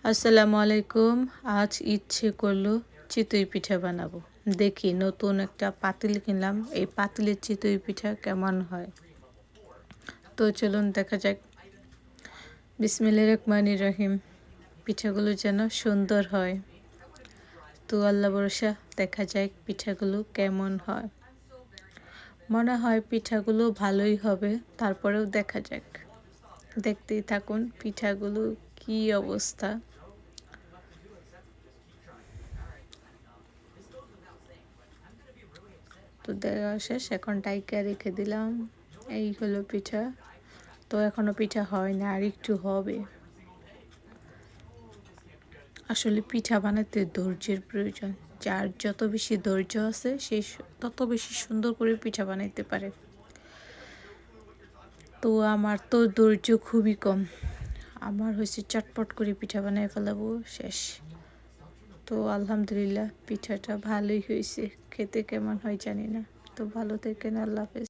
আসসালামু আলাইকুম। আজ ইচ্ছে করলো চিতই পিঠা বানাবো। দেখি নতুন একটা পাতিল কিনলাম। এই পাতিলের চিতই পিঠা কেমন হয়। তো চলুন দেখা যাক। বিসমিল্লাহির রহমানির রহিম। পিঠাগুলো যেন সুন্দর হয়। তো আল্লাহ ভরসা, দেখা যাক পিঠাগুলো কেমন হয়। মনে হয় পিঠাগুলো ভালোই হবে, তারপরেও দেখা যাক। দেখতেই থাকুন পিঠাগুলো কি অবস্থা। তো দেওয়া শেষ, এখন ডাইকা রেখে দিলাম। এই হলো পিঠা। তো এখনো পিঠা হয় না, আর একটু হবে। আসলে পিঠা বানাতে ধৈর্যের প্রয়োজন। যার যত বেশি ধৈর্য আছে সে তত বেশি সুন্দর করে পিঠা বানাইতে পারে। তো আমার তো ধৈর্য খুবই কম। আমার হয়েছে চটপট করে পিঠা বানাই ফেলাবো, শেষ। তো আলহামদুলিল্লাহ পিঠাটা ভালোই হয়েছে। খেতে কেমন হয় জানি না। তো ভালো থেকেন, আল্লাহ হাফেজ।